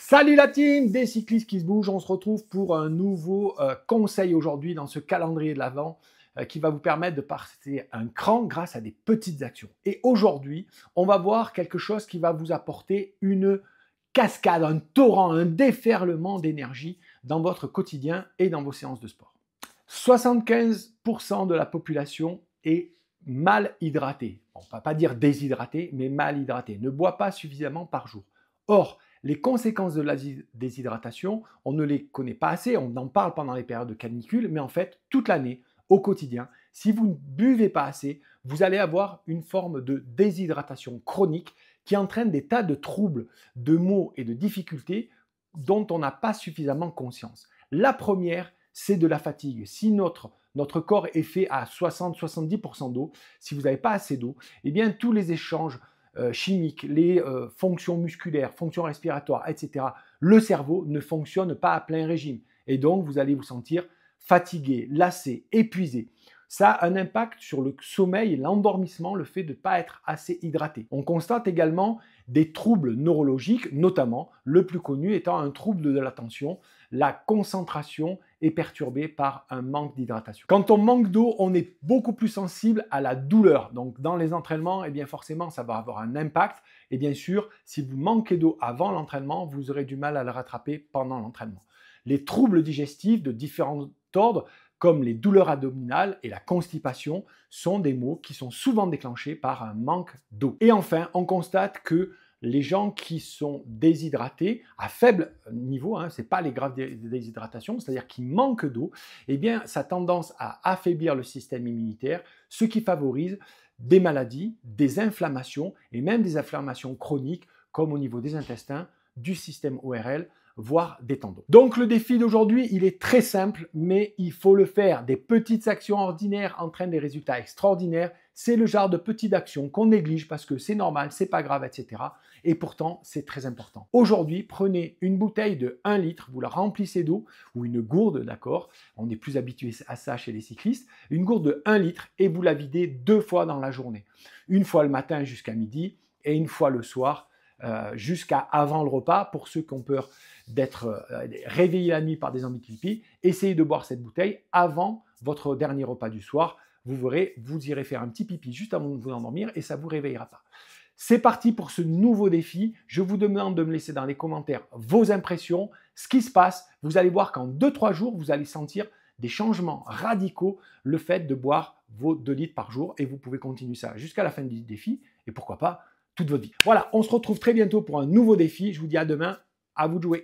Salut la team des cyclistes qui se bougent, on se retrouve pour un nouveau conseil aujourd'hui dans ce calendrier de l'Avent qui va vous permettre de passer un cran grâce à des petites actions. Et aujourd'hui, on va voir quelque chose qui va vous apporter une cascade, un torrent, un déferlement d'énergie dans votre quotidien et dans vos séances de sport. 75% de la population est mal hydratée. On ne va pas dire déshydratée, mais mal hydratée. Ne boit pas suffisamment par jour. Or, les conséquences de la déshydratation, on ne les connaît pas assez, on en parle pendant les périodes de canicule, mais en fait, toute l'année, au quotidien, si vous ne buvez pas assez, vous allez avoir une forme de déshydratation chronique qui entraîne des tas de troubles, de maux et de difficultés dont on n'a pas suffisamment conscience. La première, c'est de la fatigue. Si notre corps est fait à 60-70% d'eau, si vous n'avez pas assez d'eau, eh bien tous les échanges chimiques, les fonctions musculaires, fonctions respiratoires, etc., le cerveau ne fonctionne pas à plein régime. Et donc, vous allez vous sentir fatigué, lassé, épuisé. Ça a un impact sur le sommeil et l'endormissement, le fait de ne pas être assez hydraté. On constate également des troubles neurologiques, notamment le plus connu étant un trouble de l'attention. La concentration est perturbée par un manque d'hydratation. Quand on manque d'eau, on est beaucoup plus sensible à la douleur. Donc dans les entraînements, eh bien forcément, ça va avoir un impact. Et bien sûr, si vous manquez d'eau avant l'entraînement, vous aurez du mal à le rattraper pendant l'entraînement. Les troubles digestifs de différents ordres, comme les douleurs abdominales et la constipation, sont des maux qui sont souvent déclenchés par un manque d'eau. Et enfin, on constate que les gens qui sont déshydratés à faible niveau, ce n'est pas les graves déshydratations, c'est-à-dire qui manquent d'eau, eh bien, ça a tendance à affaiblir le système immunitaire, ce qui favorise des maladies, des inflammations et même des inflammations chroniques comme au niveau des intestins, du système ORL, voire des tendons. Donc le défi d'aujourd'hui, il est très simple, mais il faut le faire. Des petites actions ordinaires entraînent des résultats extraordinaires. C'est le genre de petites actions qu'on néglige parce que c'est normal, c'est pas grave, etc. Et pourtant, c'est très important. Aujourd'hui, prenez une bouteille de 1 litre, vous la remplissez d'eau, ou une gourde, d'accord? On est plus habitué à ça chez les cyclistes. Une gourde de 1 litre et vous la videz 2 fois dans la journée. Une fois le matin jusqu'à midi et une fois le soir jusqu'à avant le repas. Pour ceux qui ont peur d'être réveillés la nuit par des amblyopie, essayez de boire cette bouteille avant votre dernier repas du soir. Vous verrez, vous irez faire un petit pipi juste avant de vous endormir et ça ne vous réveillera pas. C'est parti pour ce nouveau défi. Je vous demande de me laisser dans les commentaires vos impressions, ce qui se passe. Vous allez voir qu'en 2-3 jours, vous allez sentir des changements radicaux, le fait de boire vos 2 litres par jour et vous pouvez continuer ça jusqu'à la fin du défi et pourquoi pas toute votre vie. Voilà, on se retrouve très bientôt pour un nouveau défi. Je vous dis à demain, à vous de jouer.